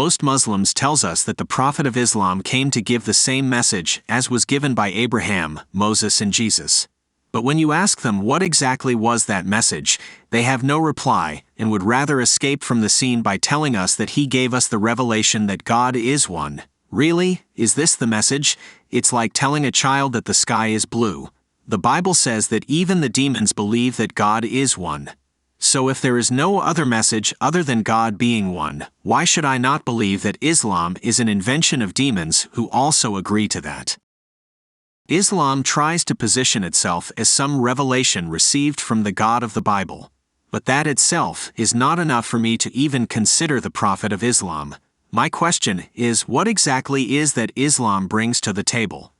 most Muslims tells us that the Prophet of Islam came to give the same message as was given by Abraham, Moses and Jesus. But when you ask them what exactly was that message, they have no reply and would rather escape from the scene by telling us that he gave us the revelation that God is one. Really? Is this the message? It's like telling a child that the sky is blue. The Bible says that even the demons believe that God is one. So if there is no other message other than God being one, why should I not believe that Islam is an invention of demons who also agree to that? Islam tries to position itself as some revelation received from the God of the Bible. But that itself is not enough for me to even consider the Prophet of Islam. My question is, what exactly is that Islam brings to the table?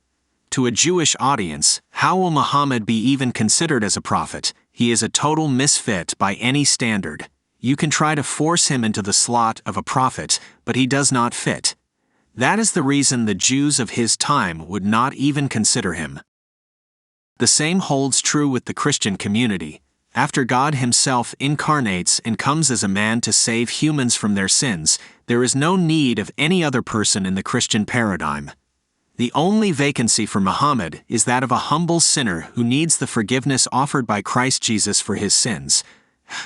To a Jewish audience, how will Muhammad be even considered as a prophet? He is a total misfit by any standard. You can try to force him into the slot of a prophet, but he does not fit. That is the reason the Jews of his time would not even consider him. The same holds true with the Christian community. After God himself incarnates and comes as a man to save humans from their sins, there is no need of any other person in the Christian paradigm. The only vacancy for Muhammad is that of a humble sinner who needs the forgiveness offered by Christ Jesus for his sins.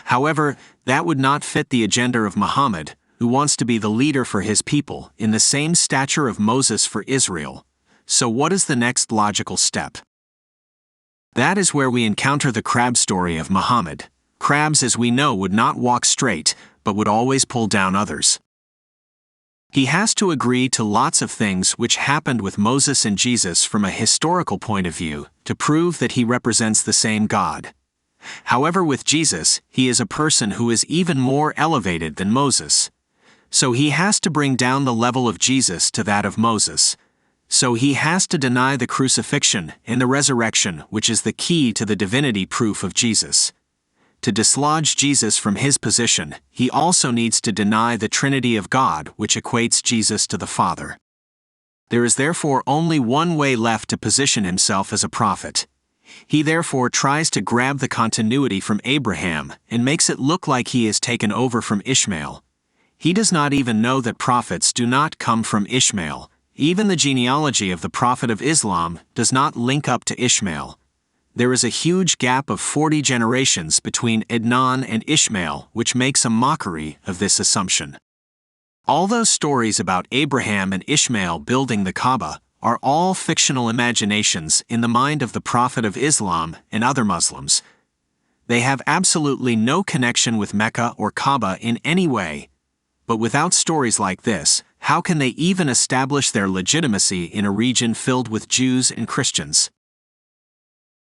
However, that would not fit the agenda of Muhammad, who wants to be the leader for his people in the same stature of Moses for Israel. So what is the next logical step? That is where we encounter the crab story of Muhammad. Crabs, as we know, would not walk straight, but would always pull down others. He has to agree to lots of things which happened with Moses and Jesus from a historical point of view, to prove that he represents the same God. However, with Jesus, he is a person who is even more elevated than Moses. So he has to bring down the level of Jesus to that of Moses. So he has to deny the crucifixion and the resurrection, which is the key to the divinity proof of Jesus. To dislodge Jesus from his position, he also needs to deny the Trinity of God, which equates Jesus to the Father. There is therefore only one way left to position himself as a prophet. He therefore tries to grab the continuity from Abraham and makes it look like he is taken over from Ishmael. He does not even know that prophets do not come from Ishmael. Even the genealogy of the Prophet of Islam does not link up to Ishmael. There is a huge gap of 40 generations between Adnan and Ishmael, which makes a mockery of this assumption. All those stories about Abraham and Ishmael building the Kaaba are all fictional imaginations in the mind of the Prophet of Islam and other Muslims. They have absolutely no connection with Mecca or Kaaba in any way. But without stories like this, how can they even establish their legitimacy in a region filled with Jews and Christians?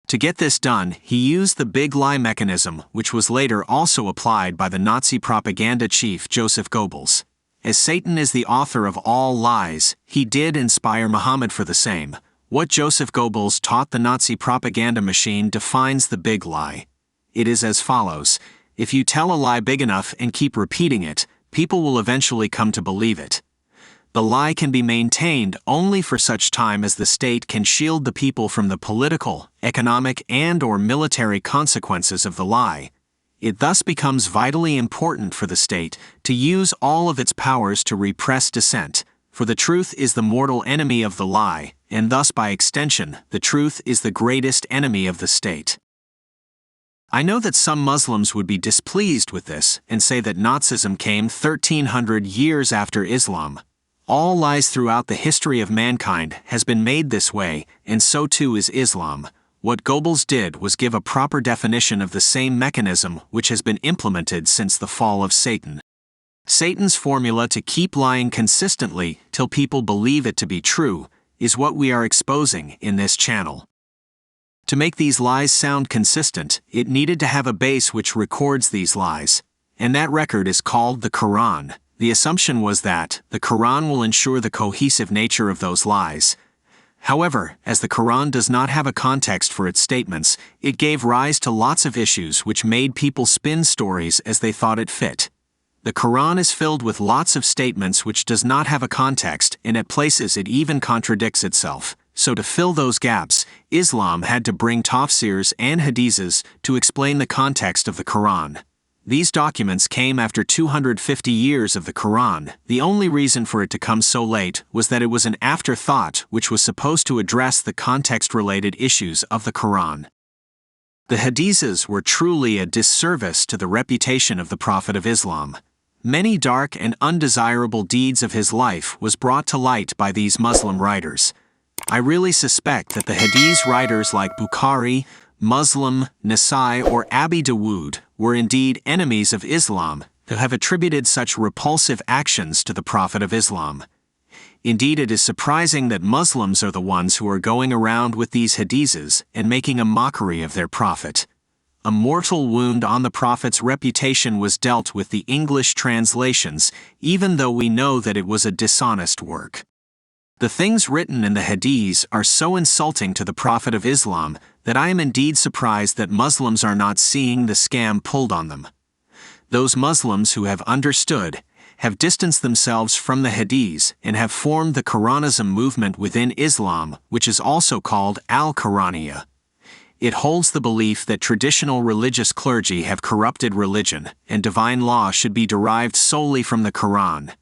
To get this done, he used the big lie mechanism, which was later also applied by the Nazi propaganda chief Joseph Goebbels. As Satan is the author of all lies, he did inspire Muhammad for the same. What Joseph Goebbels taught the Nazi propaganda machine defines the big lie. It is as follows: if you tell a lie big enough and keep repeating it, people will eventually come to believe it. The lie can be maintained only for such time as the state can shield the people from the political, economic, and/or military consequences of the lie. It thus becomes vitally important for the state to use all of its powers to repress dissent, for the truth is the mortal enemy of the lie, and thus by extension, the truth is the greatest enemy of the state. I know that some Muslims would be displeased with this and say that Nazism came 1300 years after Islam. All lies throughout the history of mankind has been made this way, and so too is Islam. What Goebbels did was give a proper definition of the same mechanism which has been implemented since the fall of Satan. Satan's formula to keep lying consistently till people believe it to be true is what we are exposing in this channel. To make these lies sound consistent, it needed to have a base which records these lies, and that record is called the Quran. The assumption was that the Quran will ensure the cohesive nature of those lies. However, as the Quran does not have a context for its statements, it gave rise to lots of issues which made people spin stories as they thought it fit. The Quran is filled with lots of statements which does not have a context, and at places it even contradicts itself. So to fill those gaps, Islam had to bring tafsirs and hadiths to explain the context of the Quran. These documents came after 250 years of the Quran. The only reason for it to come so late was that it was an afterthought which was supposed to address the context-related issues of the Quran. The Hadiths were truly a disservice to the reputation of the Prophet of Islam. Many dark and undesirable deeds of his life was brought to light by these Muslim writers. I really suspect that the Hadith writers like Bukhari, Muslim, Nasai, or Abi Dawood were indeed enemies of Islam who have attributed such repulsive actions to the Prophet of Islam. Indeed, it is surprising that Muslims are the ones who are going around with these hadiths and making a mockery of their Prophet. A mortal wound on the Prophet's reputation was dealt with the English translations, even though we know that it was a dishonest work. The things written in the Hadiths are so insulting to the Prophet of Islam that I am indeed surprised that Muslims are not seeing the scam pulled on them. Those Muslims who have understood, have distanced themselves from the Hadiths and have formed the Quranism movement within Islam, which is also called Al-Quraniya. It holds the belief that traditional religious clergy have corrupted religion and divine law should be derived solely from the Quran.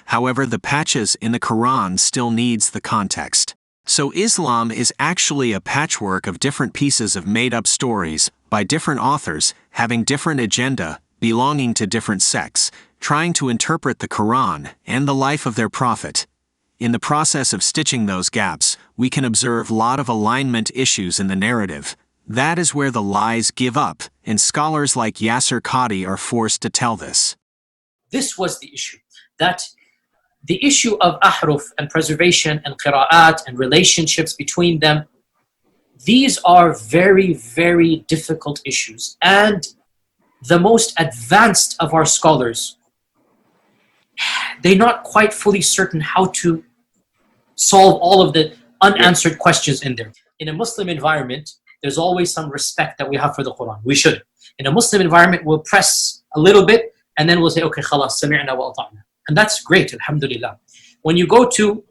However, the patches in the Quran still needs the context. So Islam is actually a patchwork of different pieces of made-up stories by different authors having different agenda, belonging to different sects, trying to interpret the Quran and the life of their prophet. In the process of stitching those gaps, we can observe a lot of alignment issues in the narrative. That is where the lies give up, and scholars like Yasser Qadi are forced to tell this. This was the issue. That the issue of ahruf and preservation and qira'at and relationships between them, these are very, very difficult issues. And the most advanced of our scholars, they're not quite fully certain how to solve all of the unanswered questions in there. In a Muslim environment, there's always some respect that we have for the Quran. We should. In a Muslim environment, we'll press a little bit and then we'll say, okay, khalas, sami'na wa ata'na. And that's great, alhamdulillah. When you go to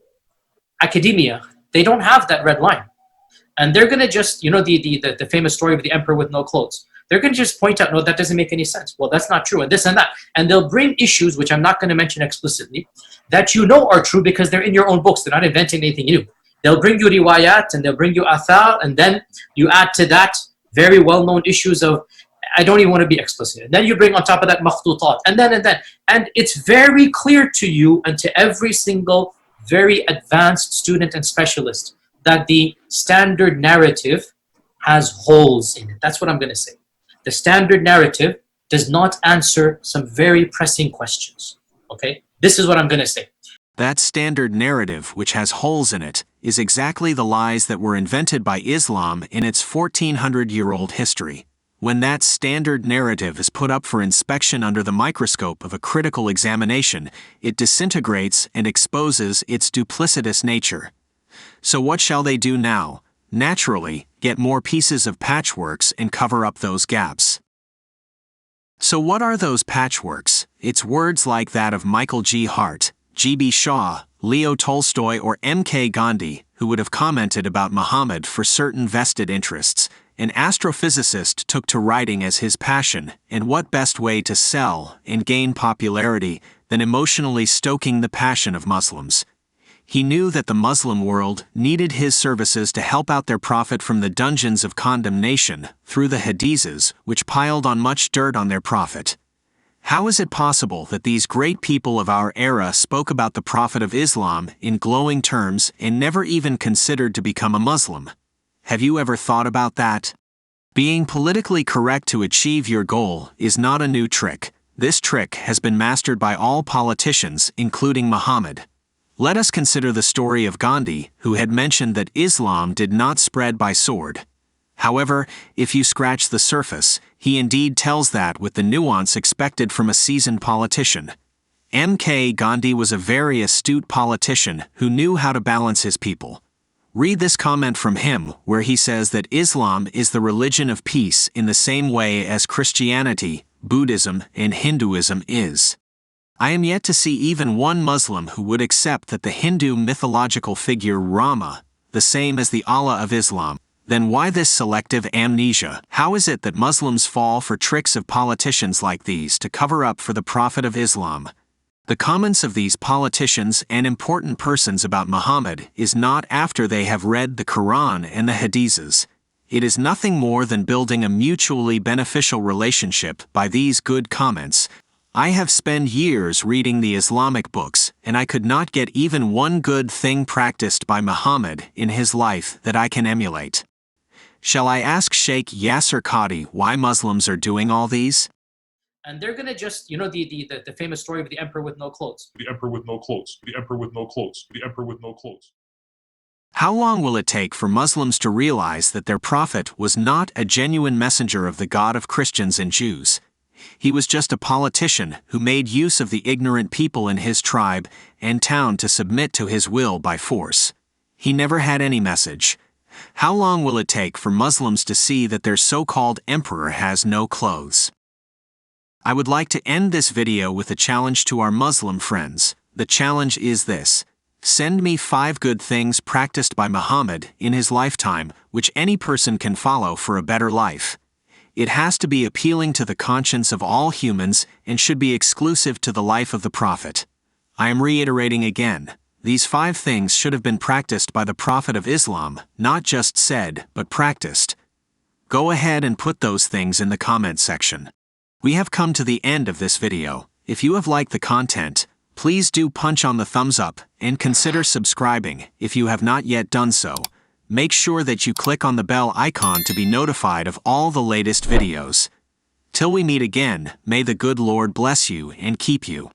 academia, they don't have that red line. And they're going to just, the famous story of the emperor with no clothes. They're going to just point out, no, that doesn't make any sense. Well, that's not true, and this and that. And they'll bring issues, which I'm not going to mention explicitly, that you know are true because they're in your own books. They're not inventing anything new. They'll bring you riwayat, and they'll bring you athar, and then you add to that very well-known issues of, I don't even want to be explicit. And then you bring on top of that makhtutat, and then. And it's very clear to you and to every single very advanced student and specialist that the standard narrative has holes in it. That's what I'm going to say. The standard narrative does not answer some very pressing questions. Okay? This is what I'm going to say. That standard narrative, which has holes in it, is exactly the lies that were invented by Islam in its 1400-year-old history. When that standard narrative is put up for inspection under the microscope of a critical examination, it disintegrates and exposes its duplicitous nature. So what shall they do now? Naturally, get more pieces of patchworks and cover up those gaps. So what are those patchworks? It's words like that of Michael G. Hart, G.B. Shaw, Leo Tolstoy, or M.K. Gandhi, who would have commented about Muhammad for certain vested interests. An astrophysicist took to writing as his passion, and what best way to sell and gain popularity than emotionally stoking the passion of Muslims? He knew that the Muslim world needed his services to help out their prophet from the dungeons of condemnation through the Hadiths, which piled on much dirt on their prophet. How is it possible that these great people of our era spoke about the Prophet of Islam in glowing terms and never even considered to become a Muslim? Have you ever thought about that? Being politically correct to achieve your goal is not a new trick. This trick has been mastered by all politicians, including Muhammad. Let us consider the story of Gandhi, who had mentioned that Islam did not spread by sword. However, if you scratch the surface, he indeed tells that with the nuance expected from a seasoned politician. M.K. Gandhi was a very astute politician who knew how to balance his people. Read this comment from him, where he says that Islam is the religion of peace in the same way as Christianity, Buddhism, and Hinduism is. I am yet to see even one Muslim who would accept that the Hindu mythological figure Rama, the same as the Allah of Islam, Then why this selective amnesia? How is it that Muslims fall for tricks of politicians like these to cover up for the Prophet of Islam? The comments of these politicians and important persons about Muhammad is not after they have read the Quran and the Hadiths. It is nothing more than building a mutually beneficial relationship by these good comments. I have spent years reading the Islamic books, and I could not get even one good thing practiced by Muhammad in his life that I can emulate. Shall I ask Sheikh Yasser Qadi why Muslims are doing all these? And they're gonna just, the famous story of the emperor with no clothes. The emperor with no clothes. The emperor with no clothes. The emperor with no clothes. How long will it take for Muslims to realize that their prophet was not a genuine messenger of the God of Christians and Jews? He was just a politician who made use of the ignorant people in his tribe and town to submit to his will by force. He never had any message. How long will it take for Muslims to see that their so-called emperor has no clothes? I would like to end this video with a challenge to our Muslim friends. The challenge is this: send me 5 good things practiced by Muhammad in his lifetime, which any person can follow for a better life. It has to be appealing to the conscience of all humans and should be exclusive to the life of the Prophet. I am reiterating again, these 5 things should have been practiced by the Prophet of Islam, not just said, but practiced. Go ahead and put those things in the comment section. We have come to the end of this video. If you have liked the content, please do punch on the thumbs up and consider subscribing if you have not yet done so. Make sure that you click on the bell icon to be notified of all the latest videos. Till we meet again, may the good Lord bless you and keep you.